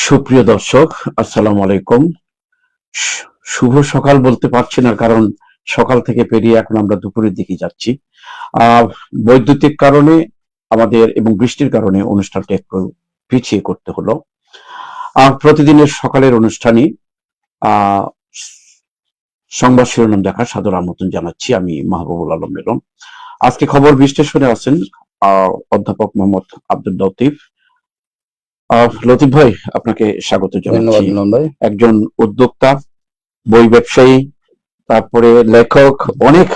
সুপ্রিয় দর্শক, আসসালামু আলাইকুম। শুভ সকাল বলতে পারছি না, কারণ সকাল থেকে পেরিয়ে এখন আমরা দুপুরের দিকে যাচ্ছি। বৈদ্যুতিক কারণে আমাদের এবং বৃষ্টির কারণে অনুষ্ঠানটা একটু পিছিয়ে করতে হলো। প্রতিদিনের সকালের অনুষ্ঠানই আহ সংবাদ শিরোনাম দেখার সাদর আমন্ত্রণ জানাচ্ছি। আমি মাহবুবুল আলম মিলন। আজকে খবর বিশ্লেষণে আছেন অধ্যাপক মোহাম্মদ আব্দুল লতিফ। লতিফ ভাই, আপনাকে স্বাগত জানাচ্ছি। ধন্যবাদ মিলন ভাই। একজন উদ্যোক্তা, বই ব্যবসায়ী, তারপরে লেখক, অনেক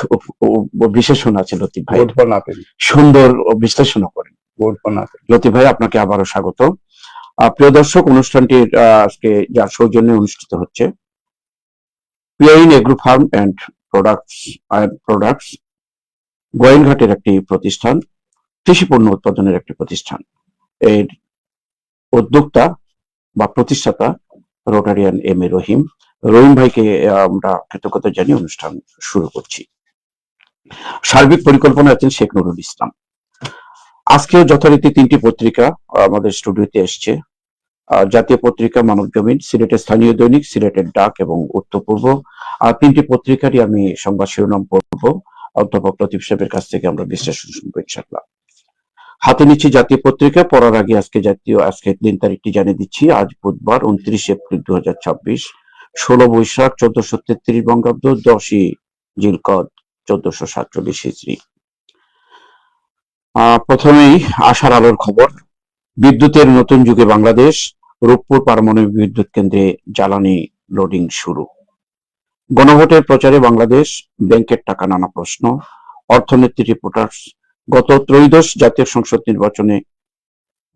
বিশেষণ আছে লতিফ ভাই। সুন্দর বিশ্লেষণ করেন লতিফ ভাই, আপনাকে আবারও স্বাগত। প্রিয় দর্শক, অনুষ্ঠানটির আজকে যার সৌজন্যে অনুষ্ঠিত হচ্ছে পিআইন এগ্রো ফার্ম অ্যান্ড প্রোডাক্টস, গোয়েনঘাটের একটি প্রতিষ্ঠান, কৃষি পণ্য উৎপাদনের একটি প্রতিষ্ঠান। এর উদ্যোক্তা বা প্রতিষ্ঠাতা রোটারিয়ান এম এ রহিম ভাইকে আমরা কৃতজ্ঞতা জানিয়ে অনুষ্ঠান শুরু করছি। সার্বিক পরিকল্পনা আছেন শেখ নুরুল ইসলাম। আজকেও যথারীতি তিনটি পত্রিকা আমাদের স্টুডিওতে এসছে। জাতীয় পত্রিকা, মানব জমিন, সিলেটের স্থানীয় দৈনিক, সিলেটের ডাক এবং উত্তর পূর্ব। তিনটি পত্রিকারই আমি সংবাদ শিরোনাম পড়ব। অধ্যাপক লতিফ সাহেবের কাছ থেকে আমরা বিশ্লেষণ শুনবো ইনশাআল্লাহ। হাতে নিচ্ছি জাতীয় পত্রিকা। পড়ার আগে আজকে দিন তারিখটি জানিয়ে দিচ্ছি। আজ বুধবার 29 এপ্রিল 2026, 16 বৈশাখ 1433 বঙ্গাব্দ, 10ই জিলকদ 1447 হিজরি। প্রথমেই আশার আলোর খবর। বিদ্যুতের নতুন যুগে বাংলাদেশ, রূপপুর পারমাণবিক বিদ্যুৎ কেন্দ্রে জ্বালানি লোডিং শুরু। গণভোটের প্রচারে বাংলাদেশ, ব্যাংকের টাকা নানা প্রশ্ন। অর্থনীতি রিপোর্টার্স। গত ত্রয়োদশ জাতীয় সংসদ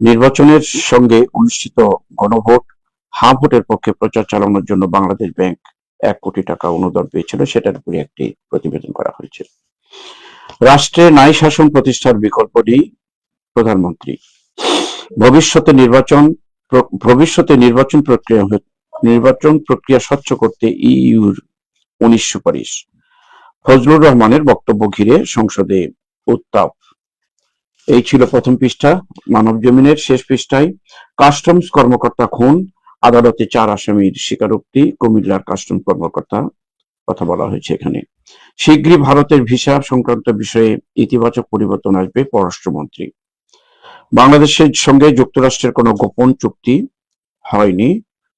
নির্বাচনের সঙ্গে অনুষ্ঠিত গণভোট, হ্যাঁ ভোটের পক্ষে প্রচার চালানোর জন্য বাংলাদেশ ব্যাংক 1 কোটি টাকা অনুদান পেয়েছিল। সেটার উপরে একটি প্রতিবেদন করা হয়েছে। রাষ্ট্রে ন্যায় শাসন প্রতিষ্ঠার বিকল্প নেই, প্রধানমন্ত্রী। ভবিষ্যতে নির্বাচন প্রক্রিয়া স্বচ্ছ করতে ইইউর 19 সুপারিশ। ফজলুর রহমানের বক্তব্য ঘিরে সংসদে উত্তাপ। এই ছিল প্রথম পৃষ্ঠা। মানব জমিনের শেষ পৃষ্ঠায় কাস্টমস কর্মকর্তা খুন, আদালতে 4 আসামির স্বীকারোক্তি। কুমিল্লার কাস্টমস কর্মকর্তা কথা বলা হয়েছে এখানে। শীঘ্রই ভারতের ভিসা সংক্রান্ত বিষয়ে ইতিবাচক পরিবর্তন আসবে, পররাষ্ট্রমন্ত্রী। বাংলাদেশের সঙ্গে যুক্তরাষ্ট্রের কোনো গোপন চুক্তি হয়নি।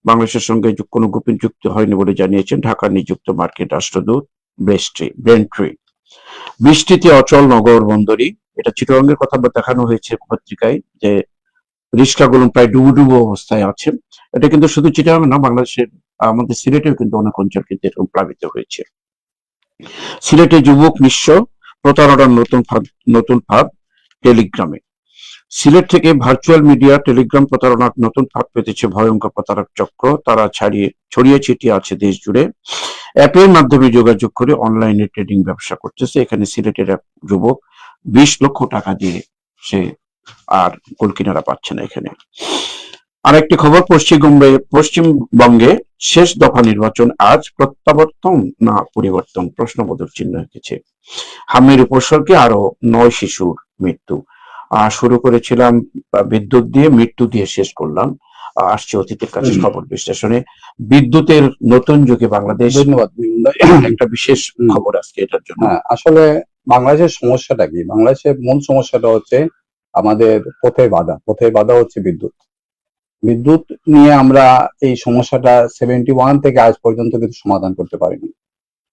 বাংলাদেশের সঙ্গে কোনো গোপন চুক্তি হয়নি বলে জানিয়েছেন ঢাকার নিযুক্ত মার্কিন রাষ্ট্রদূত ব্রেন্ট্রি। বৃষ্টিতে অচল নগর বন্দরী। এটা চিটাগংয়ের কথা দেখানো হয়েছে পত্রিকায়, যে রিস্কাগুলো প্রায় ডুবো অবস্থায় আছে। এটা কিন্তু শুধু চিটাগং না, বাংলাদেশের আমাদের সিলেটেও কিন্তু অনেক অঞ্চল কিন্তু এরকম প্লাবিত হয়েছে। সিলেটে যুবক নিঃস্ব, প্রতারণার নতুন ফাঁদ টেলিগ্রামে। সিলেট থেকে ভার্চুয়াল মিডিয়া টেলিগ্রাম প্রতারণার নতুন ফাঁদ পেতেছে ভয়ঙ্কর প্রতারক চক্র। তারা ছড়িয়ে ছিটিয়ে আছে দেশ জুড়ে। অ্যাপের মাধ্যমে যোগাযোগ করে অনলাইনে ট্রেডিং ব্যবসা করতেছে। এখানে সিলেটের এক যুবক 20 লক্ষ টাকা দিয়ে সে আর কুল কিনারা পাচ্ছে না। এখানে আরেকটি খবর, পশ্চিমবঙ্গে শেষ দফা নির্বাচন আজ, প্রত্যাবর্তন না পরিবর্তন, প্রশ্নবোধক চিহ্ন এঁকেছে। হামির উপসর্গে আরো 9 শিশুর মৃত্যু। শুরু করেছিলাম বিদ্যুৎ দিয়ে, মৃত্যু দিয়ে শেষ করলাম। আসছে অতীতের কাছে খবর বিশ্লেষণে। বিদ্যুতের নতুন যুগে বাংলাদেশ। ধন্যবাদ। একটা বিশেষ খবর আজকে এটার জন্য। আসলে বাংলাদেশের সমস্যাটা কি? বাংলাদেশের মূল সমস্যাটা হচ্ছে আমাদের পথের বাধা হচ্ছে বিদ্যুৎ নিয়ে আমরা এই সমস্যাটা 71 থেকে আজ পর্যন্ত কিন্তু সমাধান করতে পারিনি।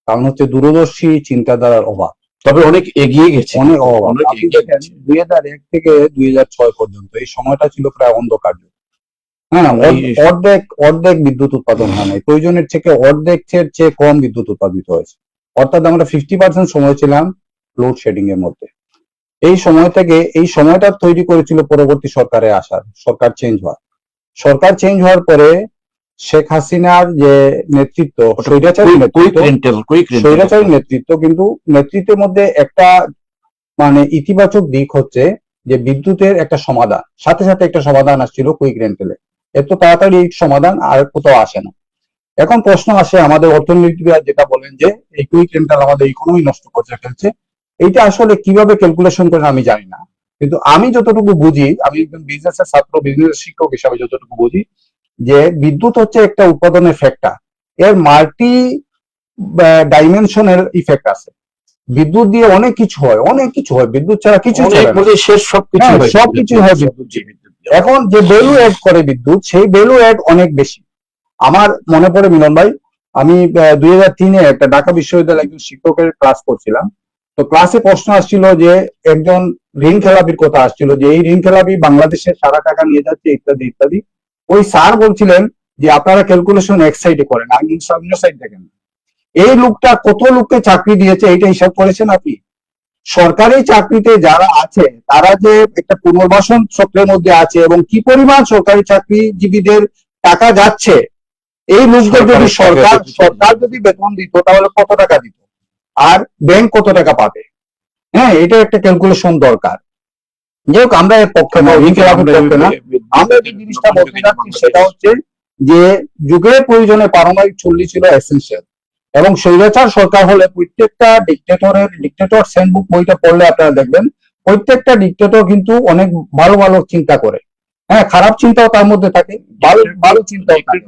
কারণ হচ্ছে দূরদর্শী চিন্তাধারার অভাব। তবে অনেক এগিয়ে গেছে, অনেক অভাব। 2001 থেকে 2006 পর্যন্ত এই সময়টা ছিল প্রায় অন্ধকার। হ্যাঁ, অর্ধেক বিদ্যুৎ উৎপাদন হয় নাই। প্রয়োজনের থেকে অর্ধেকের চেয়ে কম বিদ্যুৎ উৎপাদিত হয়েছে। অর্থাৎ আমরা 50% সময় ছিলাম লোড শেডিং এর মধ্যে। এই সময়টা তৈরি করেছিল পরবর্তী সরকার চেঞ্জ হওয়ার পরে শেখ হাসিনার যে নেতৃত্ব, স্বৈরাচারী নেতৃত্ব, কিন্তু নেতৃত্বের মধ্যে একটা মানে ইতিবাচক দিক হচ্ছে যে বিদ্যুতের একটা সমাধান, সাথে সাথে একটা সমাধান আসছিল কুইক রেন্টালে। এত তাড়াতাড়ি এই সমাধান আর কোথাও আসে না। এখন প্রশ্ন আসে, আমাদের অর্থনীতিবিদ যেটা বলেন যে এই কুইক রেন্টাল আমাদের ইকোনমি নষ্ট করে ফেলছে। এইটা আসলে কিভাবে ক্যালকুলেশন করেন আমি জানি না, কিন্তু আমি যতটুকু বুঝি, আমি একজন বিজনেসের ছাত্র, বিজনেস শিক্ষক হিসাবে যতটুকু বুঝি, যে বিদ্যুৎ হচ্ছে একটা উৎপাদনের ফ্যাক্টর, এর মাল্টি ডাইমেনশনাল ইফেক্ট আছে। বিদ্যুৎ দিয়ে অনেক কিছু হয়, অনেক কিছু হয়, বিদ্যুৎ ছাড়া কিছু চলে না। শেষ সবকিছু হ্যাঁ, সবকিছু হয় বিদ্যুৎ দিয়ে। এখন যে ভ্যালু অ্যাড করে বিদ্যুৎ, সেই ভ্যালু অ্যাড অনেক বেশি। আমার মনে পড়ে মিলন ভাই, আমি 2003-এ একটা ঢাকা বিশ্ববিদ্যালয়ে একজন শিক্ষকের ক্লাস করছিলাম। তো ক্লাসে প্রশ্ন আসছিল যে একজন ঋণ খেলাপির কথা আসছিল, যে এই ঋণ খেলাপি বাংলাদেশে সারা টাকা নিয়ে যাচ্ছে ইত্যাদি ইত্যাদি। ওই স্যার বলছিলেন যে আপনারা ক্যালকুলেশন এক সাইডে করেন, অন্য সাইড দেখেন। এই লোকটা কত লোককে চাকরি দিয়েছে এটা হিসাব করেছেন আপনি? সরকারি চাকরিতে যারা আছে তারা যে একটা পুনর্বাসন চক্রের মধ্যে আছে এবং কি পরিমাণ সরকারি চাকরিজীবীদের টাকা যাচ্ছে, এই লোকদের যদি সরকার যদি বেতন দিত তাহলে কত টাকা দিত, আর ব্যাংক কত টাকা পাবে? হ্যাঁ, এটা একটা ক্যালকুলেশন দরকার। যাই হোক, আমরা এর পক্ষে না, আমরা যে জিনিসটা বলতে চাচ্ছি সেটা হচ্ছে যে যুগের প্রয়োজনে পারমাণবিক চুল্লি ছিল এসেনশিয়াল, এবং স্বৈরাচার সরকার হলে প্রত্যেকটা ডিক্টেটর হ্যান্ডবুক বইটা পড়লে আপনারা দেখবেন প্রত্যেকটা ডিক্টেটর কিন্তু অনেক ভালো ভালো চিন্তা করে। হ্যাঁ, খারাপ চিন্তাও তার মধ্যে থাকে, ভালো চিন্তাও থাকে।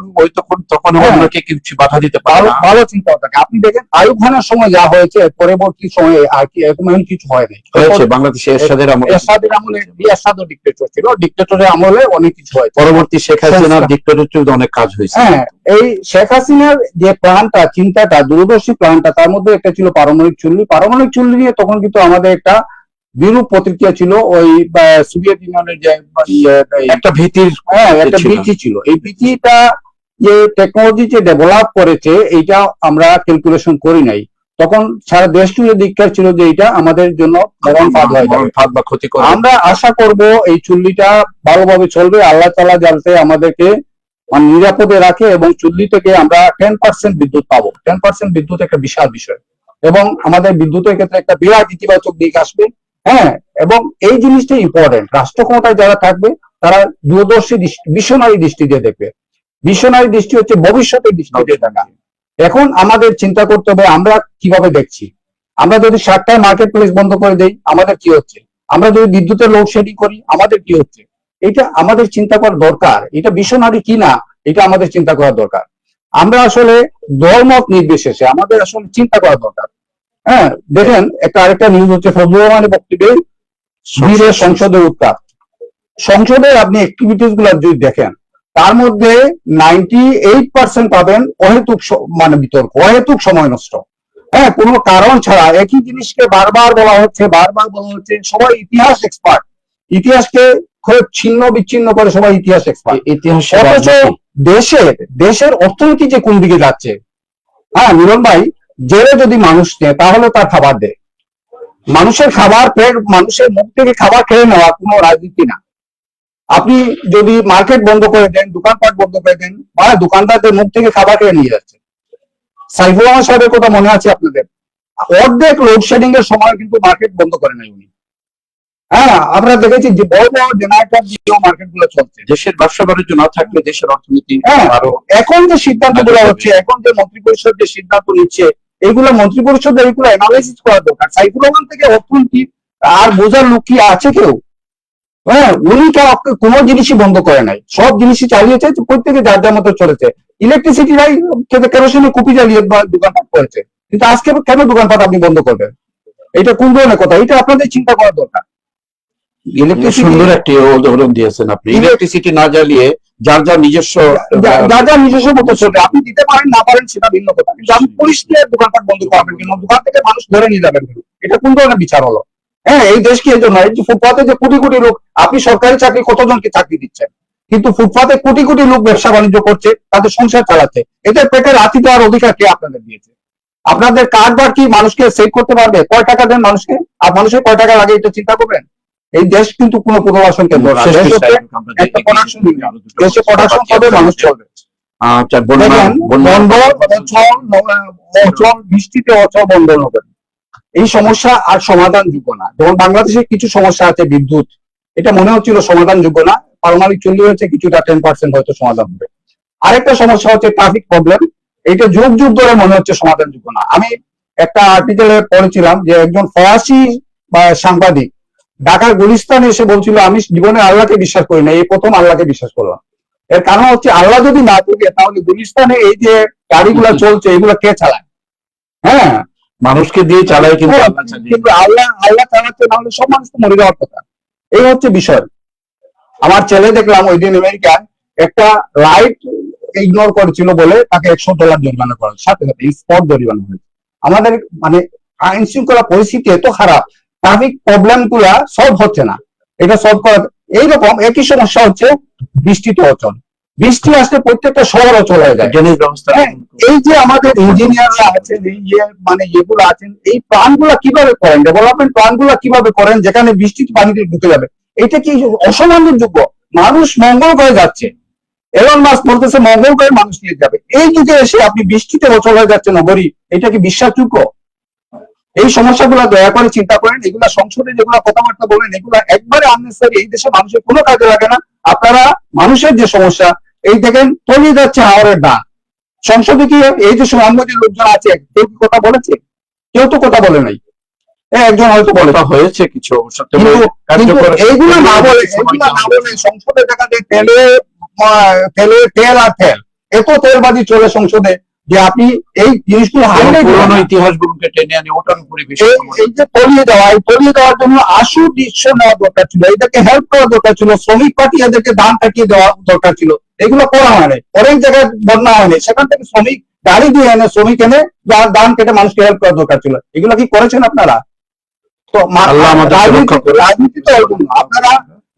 তখন অন্যকে কিছু বাধা দিতে পারে, ভালো চিন্তাও থাকে। আপনি দেখেন আইয়ুব খানের সময় যা হয়েছে, পরবর্তী সময়ে আর কি এরকম কিছু হয় নাই। বাংলাদেশে এরশাদের আমলে এরশাদও ডিক্টেটর ছিল, ডিক্টেটরের আমলে অনেক কিছু হয়। পরবর্তী শেখ হাসিনার ডিক্টেটরশিপে অনেক কাজ হয়েছে। হ্যাঁ, এই শেখ হাসিনার যে প্ল্যানটা, চিন্তাটা, দূরদর্শী প্ল্যানটা, তার মধ্যে একটা ছিল পারমাণবিক চুল্লি। পারমাণবিক চুল্লি নিয়ে তখন কিন্তু আমাদের একটা বিরূপ প্রতিক্রিয়া ছিল। ওই সোভিয়েত ইউনিয়নের যে একটা ভীতির, একটা ভীতি ছিল। এই ভীতিটা যে টেকনোলজি যে ডেভেলপ করেছে এইটা আমরা ক্যালকুলেশন করি নাই। তখন সারা দেশ জুড়ে দীক্ষা ছিল যে এটা আমাদের জন্য মরণ ফাঁদ হয়ে যাবে, বা ক্ষতি করে। আমরা আশা করব এই চুল্লিটা ভালোভাবে চলবে, আল্লাহ তাআলা যাতে আমাদেরকে নিরাপদে রাখে এবং চুল্লি থেকে আমরা 10% বিদ্যুৎ পাবো। 10% বিদ্যুৎ একটা বিশাল বিষয়, এবং আমাদের বিদ্যুতের ক্ষেত্রে একটা বিরাট ইতিবাচক দিক আসবে। হ্যাঁ, এবং এই জিনিসটা ইম্পর্টেন্ট। রাষ্ট্র ক্ষমতায় যারা থাকবে তারা দূরদর্শী মিশনারি দৃষ্টি দিয়ে দেখবে। মিশনারি দৃষ্টি হচ্ছে ভবিষ্যতের দৃষ্টি দিয়ে দেখা। এখন আমাদের চিন্তা করতে হবে আমরা কিভাবে দেখছি। আমরা যদি 7টায় মার্কেট প্লেস বন্ধ করে দেই আমাদের কি হচ্ছে, আমরা যদি বিদ্যুতের লোডশেডিং করি আমাদের কি হচ্ছে, এটা আমাদের চিন্তা করা দরকার। এটা মিশনারি কিনা এটা আমাদের চিন্তা করা দরকার। আমরা আসলে দলমত নির্বিশেষে আমাদের আসলে চিন্তা করা দরকার। হ্যাঁ, দেখেন আরেকটা নিউজ হচ্ছে ফজলুর রহমানের বক্তব্যে বীরের সংসদের উত্তাপ। সংসদে আপনি অ্যাক্টিভিটিস গুলা যদি দেখেন তার মধ্যে 98% পাবেন অহেতুক বিতর্ক, অহেতুক সময় নষ্ট। হ্যাঁ, কোনো কারণ ছাড়া একই জিনিসকে বারবার বলা হচ্ছে। সবাই ইতিহাস এক্সপার্ট, ইতিহাসকে খুব ছিন্ন বিচ্ছিন্ন করে সবাই ইতিহাস এক্সপার্ট। অথচ দেশের অর্থনীতি যে কোন দিকে যাচ্ছে। হ্যাঁ মিলন ভাই, জেলে যদি মানুষ নেয় তাহলে তার খাবার দেয়। মানুষের খাবার মানুষের মুখ থেকে খাবার খেয়ে নেওয়া কোনো রাজনীতি না। আপনি যদি মার্কেট বন্ধ করে দেন, দোকানপাট বন্ধ করে দেন, দোকানদারদের মুখ থেকে খাবার খেয়ে নিয়ে যাচ্ছে। সাইফুল রহমান সাহেবের কথা মনে আছে আপনাদের? অর্ধেক লোডশেডিং এর সময় কিন্তু মার্কেট বন্ধ করে নাই উনি। হ্যাঁ, আমরা দেখেছি যে বড় বড় জেনারেটর দিয়ে মার্কেট গুলো চলছে। দেশের ব্যবসা বাণিজ্য না থাকলে দেশের অর্থনীতি আরো। এখন যে সিদ্ধান্ত গুলো হচ্ছে, এখন যে মন্ত্রিপরিষদ যে সিদ্ধান্ত নিচ্ছে, এইগুলো মন্ত্রিপরিষদ এইগুলো অ্যানালাইসিস করা দরকার। সাইফুল রহমান থেকে অর্থনীতি আর বোঝার লোক কি আছে কেউ? হ্যাঁ, উনি কোনো জিনিসই বন্ধ করে নাই, সব জিনিসই চালিয়েছে, প্রত্যেকে যার যার মতো চলেছে। ইলেকট্রিসিটি রাই কেরোসিনে কুপি জ্বালিয়ে দোকানপাট করেছে, কিন্তু আজকে কেন দোকানপাট আপনি বন্ধ করবেন? এটা কোন ধরনের কথা? এটা আপনাদের চিন্তা করা দরকার। সুন্দর একটি উদাহরণ দিয়েছেন আপনি। ইলেকট্রিসিটি না জ্বালিয়ে যার যার নিজস্ব মতো চলবে। আপনি দিতে পারেন না পারেন সেটা ভিন্ন কথা, কিন্তু আপনি পুলিশ দিয়ে দোকানপাট বন্ধ করাবেন কেন? দোকান থেকে মানুষ ধরে নিয়ে যাবেন কেন? এটা কোন ধরনের বিচার হলো? হ্যাঁ, এই দেশ কি এই জন্য এই যে ফুটপাতে যে কোটি কোটি লোক, আপনি সরকারি চাকরি কতজনকে চাকরি দিচ্ছেন, কিন্তু ফুটপাতে কোটি কোটি লোক ব্যবসা বাণিজ্য করছে, তাদের সংসার চালাচ্ছে। এদের পেটে রাতি দেওয়ার অধিকার কে আপনাদের দিয়েছে? আপনাদের কার্ডবার কি মানুষকে সেভ করতে পারবে? কয় টাকা দেন মানুষকে, আর মানুষের কয় টাকা লাগে এটা চিন্তা করবেন? এই দেশ কিন্তু কোনো পুনর্বাসন কেন্দ্র না, একটা প্রোডাকশন ইউনিয়ন। দেশে প্রোডাকশন হবে, মানুষ চলবে। বৃষ্টিতে অচল বন্ধন হবে। এই সমস্যা আর সমাধানযোগ্য না। যেমন বাংলাদেশে কিছু সমস্যা আছে, বিদ্যুৎ, এটা মনে হচ্ছিল সমাধানযোগ্য না। পারমাণবিক চুল্লি হয়েছে, কিছুটা 10% হয়তো সমাধান হবে। আরেকটা সমস্যা হচ্ছে ট্রাফিক প্রবলেম, এটা যুগ যুগ ধরে মনে হচ্ছে সমাধানযোগ্য না। আমি একটা আর্টিকেলে পড়েছিলাম যে একজন ফরাসি সাংবাদিক ঢাকার গুলিস্তানে এসে বলছিল, আমি জীবনে আল্লাহকে বিশ্বাস করি না, এই প্রথম আল্লাহকে বিশ্বাস করলাম। এর কারণ হচ্ছে আল্লাহ যদি না থাকে তাহলে গুলিস্তানে এই যে গাড়িগুলা চলছে এগুলো কে চালায়? হ্যাঁ, মানুষকে দিয়ে চালায়, কিন্তু হ্যাঁ, আল্লাহ চালিয়ে কিন্তু আল্লাহ চালাচ্ছে, না হলে সব মানুষ তো মরে যাওয়ার কথা। এই হচ্ছে বিষয়। আমার ছেলে দেখলাম ওই দিন আমেরিকায় একটা লাইট ইগনোর করেছিল বলে তাকে $100 জরিমানা করা, সাথে সাথে স্পট জরিমানা হয়েছে। আমাদের মানে আইন শৃঙ্খলা পরিস্থিতি এত খারাপ, ট্রাফিক প্রবলেম গুলা সলভ হচ্ছে না। এটা সলভ করা এইরকম একই সমস্যা হচ্ছে বৃষ্টিতে অচল। বৃষ্টি আসলে প্রত্যেকটা শহর অচল হয়ে যায়। ড্রেনেজ ব্যবস্থা। হ্যাঁ, এই যে আমাদের ইঞ্জিনিয়াররা আছেন, এই যে মানে যেগুলো আছেন, এই প্ল্যানগুলা কিভাবে করেন, ডেভেলপমেন্ট প্ল্যানগুলা কিভাবে করেন যেখানে বৃষ্টির পানিতে ঢুকে যাবে? এটা কি অসমানযোগ্য? মানুষ মঙ্গল করে যাচ্ছে, এলন মাস্ক বলতেছে মঙ্গল করে মানুষ নিয়ে যাবে, এই যুগে এসে আপনি বৃষ্টিতে অচল হয়ে যাচ্ছে নগরী, এটা কি বিশ্বাসযোগ্য? এই সমস্যাগুলো দয়া করে চিন্তা করেন। এগুলা সংসদে যেগুলো কথাবার্তা বলেন এগুলো একবারে আননেসেসারি, এই দেশে মানুষের কোনো কাজে লাগে না। আপনারা মানুষের যে সমস্যা, এই দেখেন তলিয়ে যাচ্ছে হাওরের দান। সংসদে কি এই যে সুনামগঞ্জের লোকজন আছে কেউ কি কথা বলেছে? কেউ তো কথা বলে নাই। একজন হয়তো বলে হয়েছে কিছু, কিন্তু এইগুলো না বলে সংসদে দেখা যায় তেল আর তেল, এত তেলবাজি চলে সংসদে যে আপনি এই জিনিসগুলো পুরনো ইতিহাসগুলোকে টেনে আনে ওটার উপরে এই যে তলিয়ে দেওয়ার জন্য আশু ডিসিশন নেওয়া দরকার ছিল, এদেরকে হেল্প করা দরকার ছিল, শ্রমিক পার্টি এদেরকে দান কাটিয়ে দেওয়া দরকার ছিল। এগুলো করা হয় নাই, অনেক জায়গায় বন্যা হয়নি, সেখান থেকে শ্রমিক গাড়ি দিয়ে এনে শ্রমিক এনে দান কেটে মানুষকে হেল্প করা দরকার ছিল। এগুলো কি করেছেন আপনারা? তো রাজনীতি তো এরকম না। আপনারা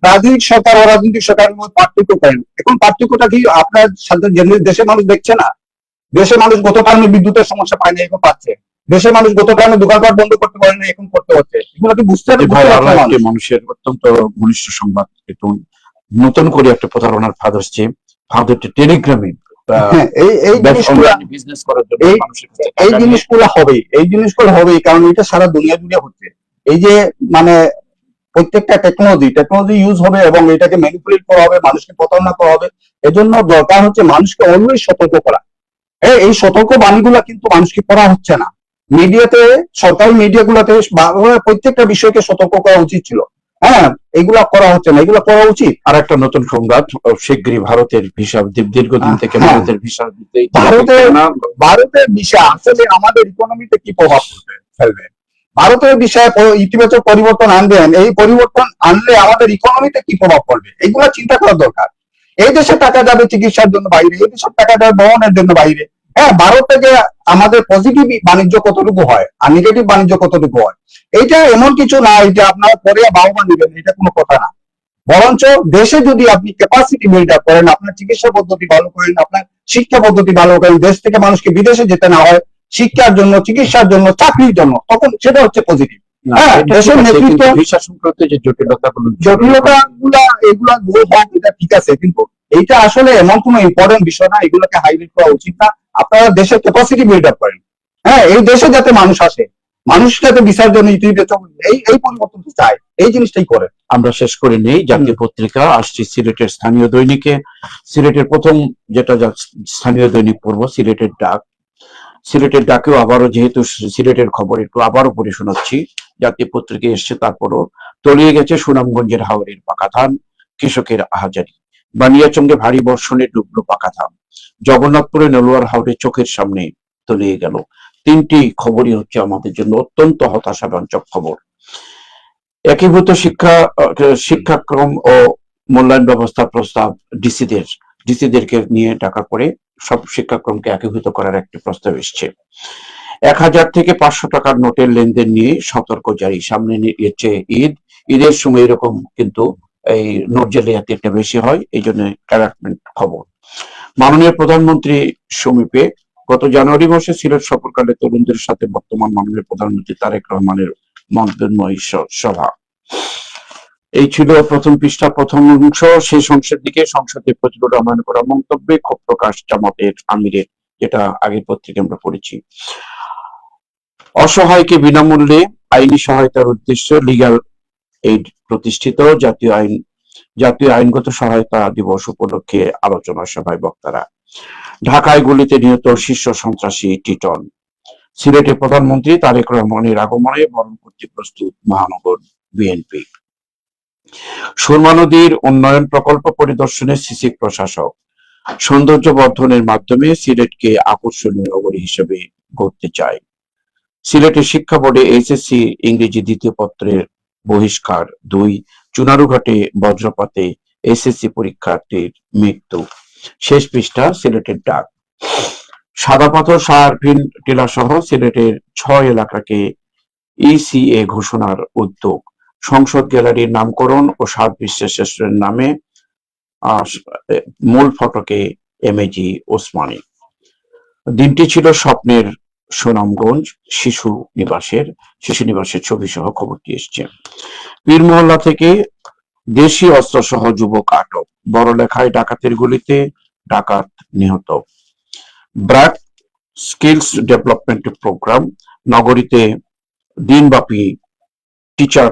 রাজনৈতিক সরকার ও রাজনৈতিক সরকারের মধ্যে পার্থক্য করেন। এখন পার্থক্যটা কি আপনার সাথে দেশের মানুষ দেখছে না? দেশের মানুষ গত কারণে বিদ্যুতের সমস্যা পায় না, এখন পাচ্ছে। দেশের মানুষ গত কারণে দোকানপাট বন্ধ করতে পারে না, এখন করতে হচ্ছে। এগুলো কি বুঝতে পারছেন? মানুষের অত্যন্ত ঘনিষ্ঠ সংবাদ, একটু নতুন করে একটা প্রতারণার ফাঁদ আসছে, ফাঁদ হচ্ছে টেলিগ্রামে বিজনেস করার জন্য এই জিনিসগুলো হবেই, এই জিনিসগুলো হবেই, কারণ এটা সারা দুনিয়া জুড়ে হচ্ছে। এই যে মানে প্রত্যেকটা টেকনোলজি ইউজ হবে এবং এটাকে ম্যানিপুলেট করা হবে, মানুষকে প্রতারণা করা হবে। এজন্য দরকার হচ্ছে মানুষকে অলওয়েজ সতর্ক করা। এই সতর্ক বাণীগুলা কিন্তু মানুষকে করা হচ্ছে না। মিডিয়াতে, সরকারি মিডিয়াগুলোতে প্রত্যেকটা বিষয়কে সতর্ক করা উচিত ছিল। হ্যাঁ, এগুলা করা হচ্ছে না, এগুলা করা উচিত। আর একটা নতুন সংবাদ, শীঘ্রই ভারতের ভিসা, দীর্ঘদিন থেকে ভারতের ভিসা ভারতের ভিসা আসলে আমাদের ইকোনমিতে কি প্রভাব ফেলবে? ভারতের বিষয়ে ইতিবাচক পরিবর্তন আনবেন, এই পরিবর্তন আনলে আমাদের ইকোনমিতে কি প্রভাব পড়বে এগুলা চিন্তা করা দরকার। এই দেশে টাকা যাবে চিকিৎসার জন্য বাইরে, এই দেশের টাকা যাবে ভ্রমণের জন্য বাইরে। হ্যাঁ, ভারত থেকে আমাদের পজিটিভ বাণিজ্য কতটুকু হয় আর নেগেটিভ বাণিজ্য কতটুকু হয়, এইটা এমন কিছু না যে আপনারা পরে বাহবা নেবেন, এটা কোনো কথা না। বরঞ্চ দেশে যদি আপনি ক্যাপাসিটি বিল্ড আপ করেন, আপনার চিকিৎসা পদ্ধতি ভালো করেন, আপনার শিক্ষা পদ্ধতি ভালো করেন, দেশ থেকে মানুষকে বিদেশে যেতে না হয় শিক্ষার জন্য, চিকিৎসার জন্য, চাকরির জন্য, তখন সেটা হচ্ছে পজিটিভ। হ্যাঁ, দেশের নেতৃত্ব ভিসা সংক্রান্ত যে জটিলতা গুলা এগুলা দূর হোক, এটা ঠিক আছে, কিন্তু এইটা আসলে এমন কোনো ইম্পর্টেন্ট বিষয় না, এগুলোকে হাইলাইট করা উচিত না। আপনারা দেশের ক্যাপাসিটি বিল্ড আপ করেন। হ্যাঁ, এই দেশে যাতে মানুষ আসে, মানুষ যাতে বিচার জন্য ইতিবাচক এই পরিবর্তন চায়, এই জিনিসটাই করে। আমরা শেষ করে নেই জাতীয় পত্রিকা, আসছি সিলেটের স্থানীয় দৈনিকে। সিলেটের প্রথম যেটা স্থানীয় দৈনিক পড়বো, সিলেটের ডাক। সিলেটের ডাকেও আবারও, যেহেতু সিলেটের খবর একটু আবারও পড়ে শোনাচ্ছি, জাতীয় পত্রিকা এসছে, তারপরও তলিয়ে গেছে সুনামগঞ্জের হাওরের পাকা ধান, কৃষকের আহাজারি। বানিয়াচঙ্গে ভারী বর্ষণে ডুবলো পাকা ধান, জগন্নাথপুরে নলুয়ার হাওরে চোখের সামনে তলিয়ে গেল। তিনটি খবরই হচ্ছে আমাদের জন্য অত্যন্ত হতাশাব্যঞ্জক খবর। একীভূত শিক্ষাক্রম ও মূল্যায়ন ব্যবস্থা প্রস্তাব ডিসিদেরকে নিয়ে টাকা করে সব শিক্ষাক্রমকে একীভূত করার একটি প্রস্তাব এসছে। 1000 থেকে 500 টাকার নোটের লেনদেন নিয়ে সতর্ক জারি। সামনে এসছে ঈদের সময় এরকম কিন্তু এই নোট জালিয়াতি একটা বেশি হয়, এই জন্য অ্যালার্টমেন্ট খবর। মাননীয় প্রধানমন্ত্রী সমীপে গত জানুয়ারি মাসে সিলেট সফরকালে তরুণদের সাথে বর্তমান মাননীয় প্রধানমন্ত্রী তারেক রহমানের মন্তব্যময় সভা। এই ছিল প্রথম পৃষ্ঠা প্রথম অংশ। শেষ অংশের দিকে সংসদে ফজলুর রহমান করা মন্তব্যে ক্ষোভ প্রকাশ জামাতের আমিরের, যেটা আগের পত্রিকা আমরা পড়েছি। অসহায়কে বিনামূল্যে আইনি সহায়তার উদ্দেশ্য লিগ্যাল এইড প্রতিষ্ঠিত। জাতীয় আইনগত সহায়তা দিবস উপলক্ষে আলোচনা সভায় বক্তারা। ঢাকায় গুলিতে নিহত শীর্ষ সন্ত্রাসী টিটন। সিলেটে প্রধানমন্ত্রী তারেক রহমানের আগমনে বরণ করতে প্রস্তুত মহানগর বিএনপি। সুরমা নদীর উন্নয়ন প্রকল্প পরিদর্শনে সিসিক প্রশাসক। সৌন্দর্য বর্ধনের মাধ্যমে সিলেটকে আকর্ষণীয় নগরী হিসেবে গড়তে চায়। সিলেটের শিক্ষা বোর্ডে এইচএসসি ইংরেজি দ্বিতীয় পত্রের বহিষ্কার। 2, চুনারুঘাটে বজ্রপাতে এসএসসি পরীক্ষার্থীর মৃত্যু। শেষ পৃষ্ঠা সিলেটের ডাক। সাদা পাথর সাহারফিন টিলা সহ সিলেটের 6 এলাকাকে ইসিএ ঘোষণার উদ্যোগ। সংসদ গ্যালারির নামকরণ ও 7 বিশ্বের নামে মূল ফটকে এমএজি ওসমানী। দিনটি ছিল স্বপ্নের। সুনামগঞ্জ শিশু নিবাসের ছবি সহ খবরটি এসছে। পীর মহল্লা থেকে দেশি অস্ত্র সহ যুবক আটক। বড় লেখায় ডাকাতের গুলিতে ডাকাত নিহত। BRAC skills development programme. নগরীতে দিনব্যাপী টিচার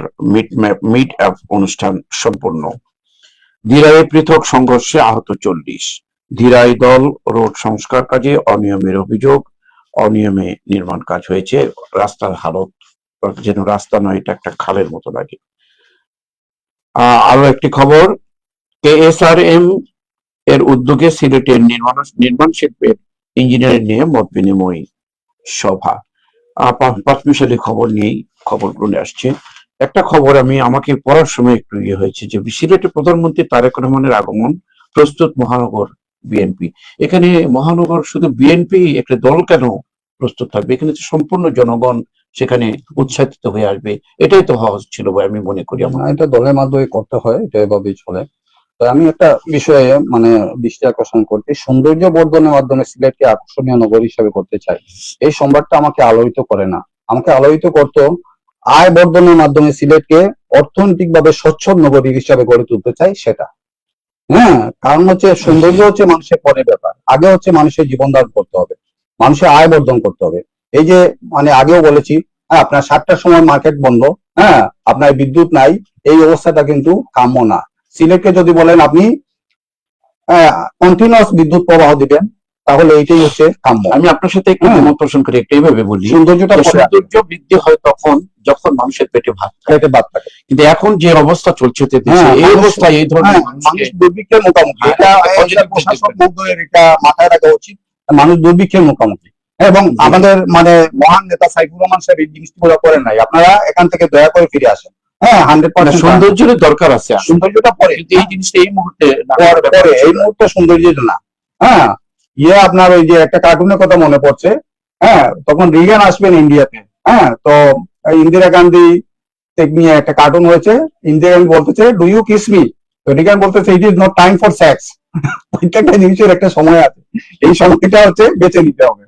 মিট অ্যাপ অনুষ্ঠান সম্পন্ন। ধীরায়ে পৃথক সংঘর্ষে আহত 40। ধীরাই দল রোড সংস্কার কাজে অনিয়মের অভিযোগ। অনিয়মে নির্মাণ কাজ হয়েছে। রাস্তার হালত যেন রাস্তা নয়, এটা একটা খালের মতো লাগে। আরো একটি খবর, কেএসআরএম এর উদ্যোগে সিলেটের নির্মাণ শিল্পের ইঞ্জিনিয়ারিং নিয়ে মত বিনিময় সভা। 5 মিশালি খবর নিয়েই খবরগুলো আসছে। একটা খবর আমাকে পড়ার সময় একটু হয়েছে যে সিলেটের প্রধানমন্ত্রী তারেক রহমানের আগমন প্রস্তুত মহানগর বিএনপি। এখানে মহানগর শুধু বিএনপি একটা দল কেন প্রস্তুত থাকবে? এখানে তো সম্পূর্ণ জনগণ সেখানে উৎসাহিত হয়ে আসবে। এটাই তো হওয়া ছিল বলে আমি মনে করি। এটা দলের মাধ্যমে করতে হয়, এটা এভাবেই চলে। তো আমি একটা বিষয়ে দৃষ্টি আকর্ষণ করছি, সৌন্দর্য বর্ধনের মাধ্যমে সিলেটকে আকর্ষণীয় নগরী হিসেবে করতে চাই। এই সংবাদটা আমাকে আলোড়িত করে না, আমাকে আলোড়িত করতো আয় বর্ধনের মাধ্যমে সিলেটকে অর্থনৈতিকভাবে সচ্ছল নগরী হিসাবে গড়ে তুলতে চাই সেটা। কারণ হচ্ছে সৌন্দর্য হচ্ছে মানুষের পরে ব্যাপার, আগে হচ্ছে মানুষের জীবন ধারণ করতে হবে, মানুষের আয় বর্ধন করতে হবে। এই যে আগেও বলেছি, আপনার 7টার সময় মার্কেট বন্ধ, আপনার বিদ্যুৎ নাই, এই অবস্থাটা কিন্তু কাম্য না। সিলেটকে যদি বলেন আপনি কন্টিনিউয়াস বিদ্যুৎ প্রবাহ দিবেন, তাহলে এইটাই হচ্ছে কাম্য। আমি আপনার সাথে একটু মত পোষণ করি, এইভাবে বলি, সৌন্দর্য বৃদ্ধি হয় তখন যখন মানুষের পেটে ভাত থাকে। কিন্তু এখন যে অবস্থা চলছে এই অবস্থায় এই ধরনের মানুষ দুর্ভিক্ষের মুখোমুখি, এটা প্রশাসক মহোদয়ের এটা মাথায় রাখা উচিত। মানুষ দুর্ভিক্ষের মুখোমুখি এবং আমাদের মহান নেতা সাইফুর রহমান সাহেব এই জিনিসগুলো করেন নাই। আপনারা এখান থেকে দয়া করে ফিরে আসেন। 100% সৌন্দর্যের দরকার আছে, সৌন্দর্যটা পরে, এই জিনিসটা এই মুহূর্তে এই মুহূর্তে সৌন্দর্য না। আপনার ওই যে একটা কার্টুনের কথা মনে পড়ছে, তখন রিগান আসবেন ইন্ডিয়াতে, তো ইন্দিরা গান্ধী নিয়ে একটা কার্টুন হয়েছে। ইন্দিরা গান্ধী বলতেছে ডু ইউ কিস মি, তো রিগান বলতেছে it is not time for sex. প্রত্যেকটা জিনিসের একটা সময় আছে, এই সময়টা হচ্ছে বেছে নিতে হবে।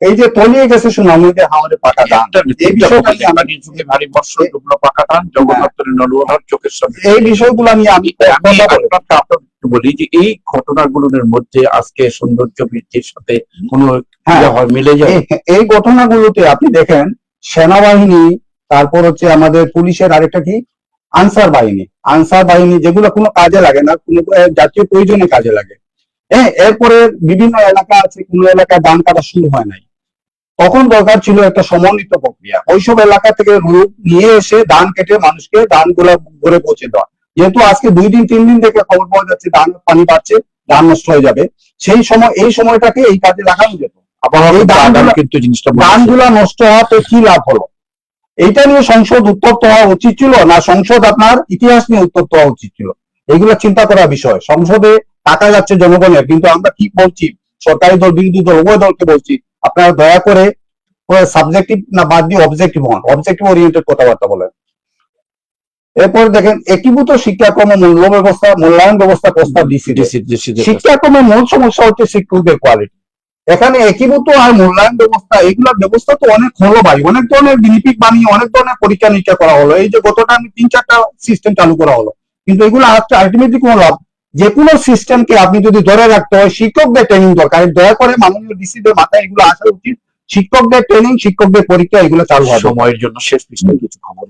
এই যে তলিয়ে গেছে সুনামুতে আমাদের পাকা ধান, এই বিষয়গুলো নিয়ে আমি বলি যে এই ঘটনাগুলোর মধ্যে আজকে সৌন্দর্য বৃদ্ধির সাথে কোন মিলে যায়। এই ঘটনাগুলোতে আপনি দেখেন সেনাবাহিনী, তারপর হচ্ছে আমাদের পুলিশের আরেকটা কি আনসার বাহিনী, যেগুলো কোনো কাজে লাগে না, কোনো জাতীয় প্রয়োজনে কাজে লাগে। এরপরে বিভিন্ন এলাকা আছে, কোনো এলাকায় ধান কাটা শুরু হয় নাই, তখন দরকার ছিল একটা সমন্বিত প্রক্রিয়া। ওইসব এলাকা থেকে লোক নিয়ে এসে ধান কেটে মানুষকে ধান গুলা ঘরে পৌঁছে দেওয়া। যেহেতু আজকে 2 দিন 3 দিন থেকে খবর পাওয়া যাচ্ছে ধান পানি পাচ্ছে, ধান নষ্ট হয়ে যাবে, সেই সময় এই সময়টাকে এই কাজে লাগানো যেত। ধানগুলা নষ্ট হওয়াতে কি লাভ হলো? এইটা নিয়ে সংসদ উত্তপ্ত হওয়া উচিত ছিল না, সংসদ আপনার ইতিহাস নিয়ে উত্তপ্ত হওয়া উচিত ছিল? এগুলো চিন্তা করার বিষয়। সংসদে টাকা যাচ্ছে জনগণের, কিন্তু আমরা কি বলছি, সরকারি দল বিরোধী দল উভয় দলকে বলছি, আপনারা দয়া করে সাবজেক্টিভ না বাদ দিয়ে অবজেক্টিভ হন, অবজেক্টিভ ওরিয়েন্টেড কথাবার্তা বলেন। এরপর দেখেন একীভূত শিক্ষাক্রম মূল্যায়ন ব্যবস্থা প্রস্তাব দিচ্ছি। শিক্ষাক্রমের মূল সমস্যা হচ্ছে শিক্ষকদের কোয়ালিটি। এখানে একীভূত আর মূল্যায়ন ব্যবস্থা, এগুলোর ব্যবস্থা তো অনেক হলো ভাই, অনেক ধরনের বিনিপিক বানিয়ে অনেক ধরনের পরীক্ষা নিরীক্ষা করা হলো। এই যে গতটা 3-4টা সিস্টেম চালু করা হলো, কিন্তু এগুলো আলটিমেটলি কোনো লাভ? যে কোনো সিস্টেমকে আপনি যদি ধরে রাখতে হয়, শিক্ষকদের ট্রেনিং দরকার। দয়া করে মাননীয় ডিসিদের মাথায় এগুলো আসা উচিত, শিক্ষকদের ট্রেনিং, শিক্ষকদের পরীক্ষা, এগুলো চালু হবে। সময়ের জন্য শেষ পৃষ্ঠায় কিছু খবর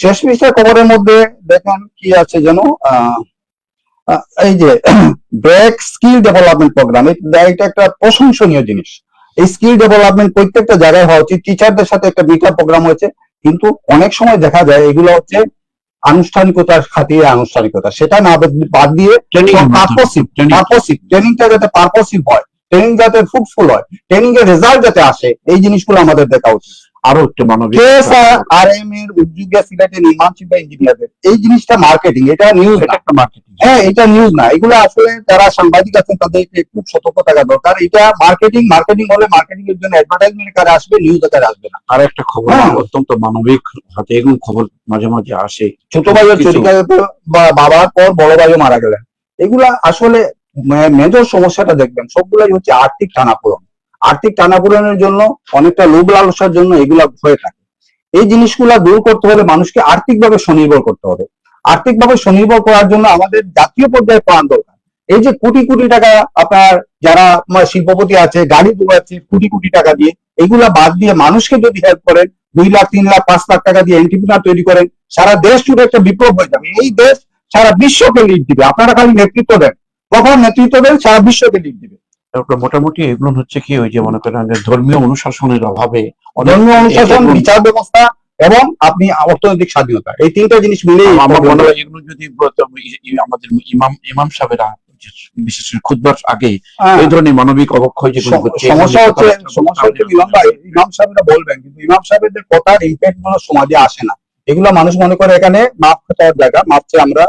শেষ পৃষ্ঠার খবরের মধ্যে দেখেন কি আছে যেন, এই যে ব্র্যাক স্কিল ডেভেলপমেন্ট প্রোগ্রাম, এটা একটা প্রশংসনীয় জিনিস। এই স্কিল ডেভেলপমেন্ট প্রত্যেকটা জায়গায় হওয়া উচিত। টিচারদের সাথে একটা মিট প্রোগ্রাম হয়েছে, কিন্তু অনেক সময় দেখা যায় এগুলো হচ্ছে আনুষ্ঠানিকতার খাতিরে আনুষ্ঠানিকতা, সেটা না বাদ দিয়ে ট্রেনিংটা যাতে পারপসিভ হয়, ট্রেনিং যাতে ফ্রুটফুল হয়, ট্রেনিং এর রেজাল্ট যাতে আসে, এই জিনিসগুলো আমাদের দেখা উচিত। আরো একটু মানবিক আরএম এর উদ্যোগে সিলেটের নির্মাণ শিল্প ইঞ্জিনিয়ারদের এই জিনিসটা মার্কেটিং, এটা নিউজ না, মার্কেটিং। হ্যাঁ এটা নিউজ না, এগুলো আসলে যারা সাংবাদিক আছেন তাদেরকে খুব সতর্ক থাকা দরকার। এটা মার্কেটিং হলে মার্কেটিং এর জন্য অ্যাডভার্টাইজমেন্ট আকারে আসবে, নিউজ আকারে আসবে না। আর একটা খবর অত্যন্ত মানবিক হাতে এগুলো খবর মাঝে মাঝে আসে, ছোট ভাইয়ের চরিকাতে বাবার পর বড় ভাইও মারা গেলেন। এগুলা আসলে মেজর সমস্যাটা দেখবেন সবগুলাই হচ্ছে আর্থিক টানাপোড়েন। আর্থিক টানাপোড়েনের জন্য, অনেকটা লোভ লালসার জন্য এগুলা হয়ে থাকে। এই জিনিসগুলা দূর করতে হলে মানুষকে আর্থিকভাবে স্বনির্ভর করতে হবে। আর্থিকভাবে স্বনির্ভর করার জন্য আমাদের জাতীয় পর্যায়ে প্ল্যান দরকার। এই যে কোটি কোটি টাকা আপনার যারা শিল্পপতি আছে, গাড়ি দৌড়াচ্ছে কোটি কোটি টাকা দিয়ে, এগুলা বাদ দিয়ে মানুষকে যদি হেল্প করেন, 2 লাখ 3 লাখ 5 লাখ টাকা দিয়ে এন্টারপ্রেনার তৈরি করেন, সারা দেশ জুড়ে একটা বিপ্লব হয়ে যাবে। এই দেশ সারা বিশ্বকে লিড দিবে। আপনারা খালি নেতৃত্ব দেন, কখন নেতৃত্ব দেন, সারা বিশ্বকে লিড দিবে। তারপর মোটামুটি এগুলো হচ্ছে কি, ওই যে মনে করেন যে ধর্মীয় অনুশাসনের অভাবে, ধর্মীয় অনুশাসন, বিচার ব্যবস্থা এবং আপনি অর্থনৈতিক স্বাধীনতা, এই তিনটা জিনিস মিলেই আমার মনে হয় এগুলো যদি আমাদের ইমাম সাহেবেরা বিশেষ করে খুতবার আগে এই ধরনের মানবিক অবক্ষয় যেগুলো হচ্ছে, সমস্যা হচ্ছে ইমাম সাহেবরা বলবেন, কিন্তু ইমাম সাহেবদের কথার ইম্প্যাক্ট গুলো সমাজে আসে না। এগুলো মানুষ মনে করে এখানে মাপ খাওয়ার জায়গা, মাপ চেয়ে আমরা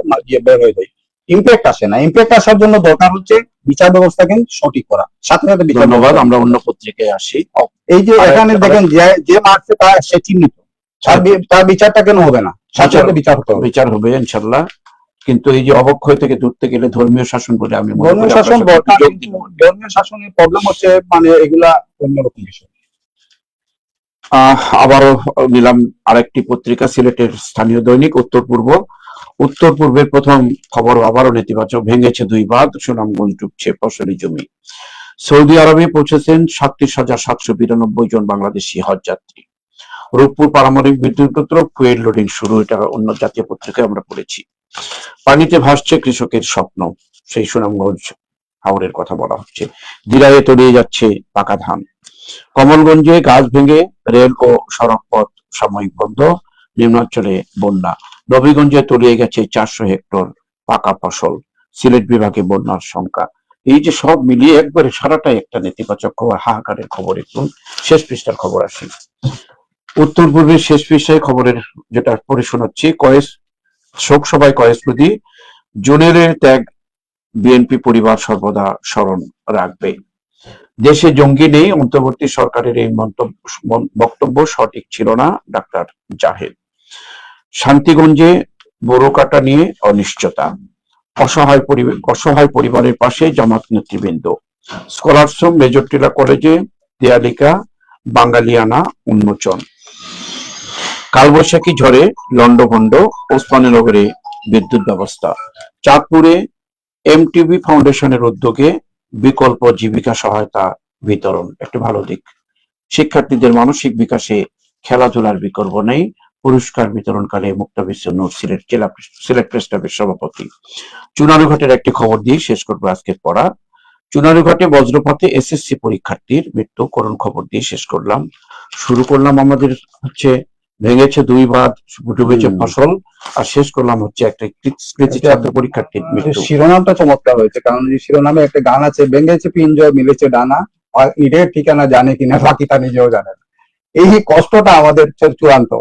বের হয়ে যাই, ইম্প্যাক্ট আসে না। ইম্প্যাক্ট আসার জন্য দরকার হচ্ছে বিচার ব্যবস্থাকে সঠিক করা, সাথে সাথে বিচার। ধন্যবাদ। আমরা অন্য পত্রিকায় আসি। এই যে এখানে দেখেন যে মারছে তা সে চিহ্নিত, তার বিচারটা কেন হবে না? সাথে সাথে বিচার হবে ইনশাল্লাহ। কিন্তু এই যে অবক্ষয় থেকে ধরতে গেলে ধর্মীয় শাসন বলে আমি ধর্মীয় শাসন দরকার, ধর্মীয় শাসনের প্রবলেম হচ্ছে মানে এগুলা অন্যরকম বিষয়। আবারও নিলাম আরেকটি পত্রিকা, সিলেটের স্থানীয় দৈনিক উত্তর পূর্বের প্রথম খবর আবারও নেতিবাচক। ভেঙেছে 2 বাঁধ, সুনামগঞ্জ ডুবছে ফসলি জমি। সৌদি আরবে পৌঁছেছেন 37,792 জন বাংলাদেশি হজ যাত্রী। রূপপুর পারমাণবিক বিদ্যুৎ কেন্দ্র ফুয়েল লোডিং শুরু, এটা অন্য জাতীয় পত্রিকায় আমরা পড়েছি। পানিতে ভাসছে কৃষকের স্বপ্ন, সেই সুনামগঞ্জ হাওরের কথা বলা হচ্ছে। দিরাইয়ে তলিয়ে যাচ্ছে পাকা ধান। কমলগঞ্জে গাছ ভেঙে রেল ও সড়ক পথ সাময়িক বন্ধ, নিম্নাঞ্চলে বন্যা। নবীগঞ্জে তলিয়ে গেছে 400 হেক্টর পাকা ফসল। সিলেট বিভাগে বন্যার সংখ্যা। এই যে সব মিলিয়ে একবারে সারাটাই একটা নেতিবাচক খবর, হাহাকারের খবর। একটু শেষ পৃষ্ঠার খবর আসি। উত্তর পূর্বের শেষ পৃষ্ঠায় খবরের যেটা পড়ে শোনাচ্ছি, শোক সভায় কয়েস নদী, জুনের ত্যাগ বিএনপি পরিবার সর্বদা স্মরণ রাখবে। দেশে জঙ্গি নেই, অন্তর্বর্তী সরকারের এই বক্তব্য সঠিক ছিল না, ডাক্তার জাহেদ। শান্তিগঞ্জে বোরো কাটা নিয়ে অনিশ্চয়তা, অসহায় পরিবারের পাশে জামাত নেতৃবৃন্দ। স্কলারশ্রম মেজর টিলা কলেজে দেয়ালিকা বাঙালিয়ানা উন্মোচন। কালবৈশাখী ঝড়ে লন্ডভন্ড ওসমানীনগরে বিদ্যুৎ ব্যবস্থা। চাঁদপুরে এমটিবি ফাউন্ডেশনের উদ্যোগে বিকল্প জীবিকা সহায়তা বিতরণ, একটা ভালো দিক। শিক্ষার্থীদের মানসিক বিকাশে খেলাধুলার বিকল্প নেই, পুরস্কার বিতরণকালে মুক্তাবির নূর সিলেট প্রেস ক্লাবের সভাপতি। চুনারুঘাটের একটি খবর দিয়ে শেষ করবো আজকের পড়া। চুনারুঘাটে বজ্রপাতে এসএসসি পরীক্ষার্থীর মৃত্যু, করুণ খবর দিয়ে শেষ করলাম। শুরু করলাম আমাদের হচ্ছে ভেঙেছে 2 বাঁধ, ডুবেছে ফসল, আর শেষ করলাম হচ্ছে একটা কৃতি ছাত্র পরীক্ষার্থীর মৃত্যু। শিরোনামটা চমৎকার হয়েছে, কারণ এই শিরোনামে একটা গান আছে, ভেঙেছে পিঞ্জর মিলেছে ডানা, আর ইটের ঠিকানা জানে কিনা বাকি তা নিজেও জানে না। এই কষ্টটা আমাদের চূড়ান্ত।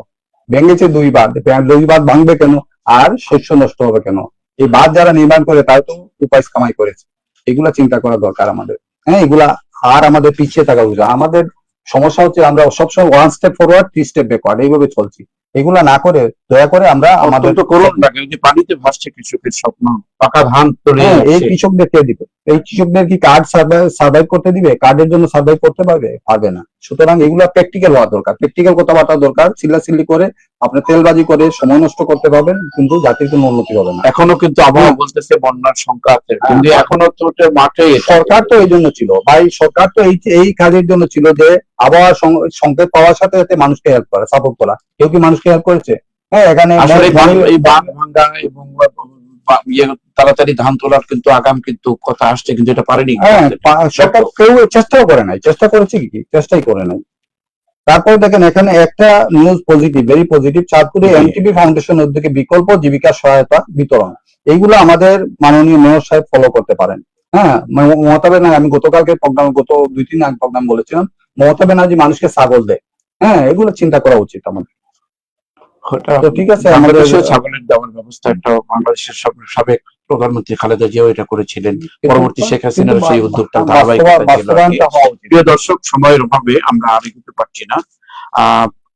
ভেঙেছে 2 বাঁধ, 2 বাঁধ ভাঙবে কেন, আর শস্য নষ্ট হবে কেন? এই বাঁধ যারা নির্মাণ করে তারা তো উপায় কামাই করেছে। এগুলা চিন্তা করা দরকার আমাদের। হ্যাঁ, এগুলা আর আমাদের পিছিয়ে থাকা উচিত। আমাদের সমস্যা হচ্ছে আমরা সবসময় 1 স্টেপ ফরওয়ার্ড 3 স্টেপ ব্যাকওয়ার্ড এইভাবে চলছি। এগুলা না করে দয়া করে আমরা আমাদের পানিতে ভাসছে কৃষকের স্বপ্ন, পাকা ধান এই কৃষকদের কে দিবে? এই কৃষকদের কি কার্ড সার্ভাইভ করতে দিবে? কার্ডের জন্য সার্ভাইভ করতে পারবে না। সুতরাং এগুলা প্র্যাকটিক্যাল হওয়া দরকার, প্র্যাকটিক্যাল কথাবার্তা দরকার। চিল্লাচিল্লি করে আপনি তেলবাজি করে সময় নষ্ট করতে পারবেন, কিন্তু জাতির কোনো উন্নতি হবে না। এখনো কিন্তু আবহাওয়া বলতেছে বন্যার সংখ্যা আছে, কিন্তু এখনো তো মাঠে সরকার তো এই জন্য ছিল ভাই, সরকার তো এই কাজের জন্য ছিল যে আবহাওয়া সংকেত পাওয়ার সাথে সাথে মানুষকে হেল্প করা, সাপোর্ট করা। কেউ কি মানুষকে হেল্প করেছে? হ্যাঁ, এখানে এই বাঁধ ভাঙ্গা এবং তাড়াতাড়ি ধান তোলার কিন্তু আগাম কিন্তু কথা আসছে, কিন্তু এটা পারেনি। হ্যাঁ, সরকার কেউ চেষ্টাও করে নাই। চেষ্টা করেছে কি? চেষ্টাই করে নাই। তারপরে দেখেন এখানে একটা নিউজ পজিটিভ, ভেরি পজিটিভ, চাঁদপুরে জি। এমটিবি ফাউন্ডেশন উদ্যোগে বিকল্প জীবিকা সহায়তা বিতরণ। এইগুলো আমাদের মাননীয় মেয়র সাহেব ফলো করতে পারেন। হ্যাঁ, মমতা ব্যানার্জি, আমি গতকালকে প্রোগ্রাম, গত 2-3 আগে প্রোগ্রাম বলেছিলাম, মমতা ব্যানার্জি মানুষকে ছাগল দেয়। হ্যাঁ, এগুলো চিন্তা করা উচিত আমাদের। ওটা তো ঠিক আছে, আমাদের বাংলাদেশেও ছাগলের দেওয়ার ব্যবস্থা একটা বাংলাদেশের সাবেক প্রধানমন্ত্রী খালেদা জিয়াও এটা করেছিলেন। পরবর্তী শেখ হাসিনার সেই উদ্যোগটা ধারাবাহিকতা ছিল আর কি। বাস্তবায়নটা হওয়া উচিত। প্রিয় দর্শক, সময়ের অভাবে আমরা আর এগোতে পারছি না।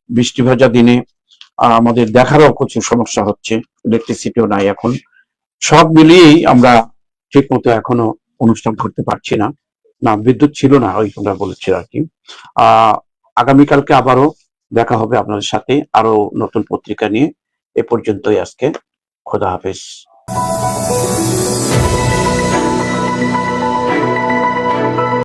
বৃষ্টি ভেজা দিনে আমাদের দেখারও কিছু সমস্যা হচ্ছে, ইলেকট্রিসিটিও নাই এখন। সব মিলিয়েই আমরা ঠিক মতো এখনো অনুষ্ঠান করতে পারছি না। না, বিদ্যুৎ ছিল না, ওই তোমরা বলেছি আর কি। আগামীকালকে আবারও দেখা হবে আপনাদের সাথে আরো নতুন পত্রিকা নিয়ে। এ পর্যন্তই আজকে। খোদা হাফেজ।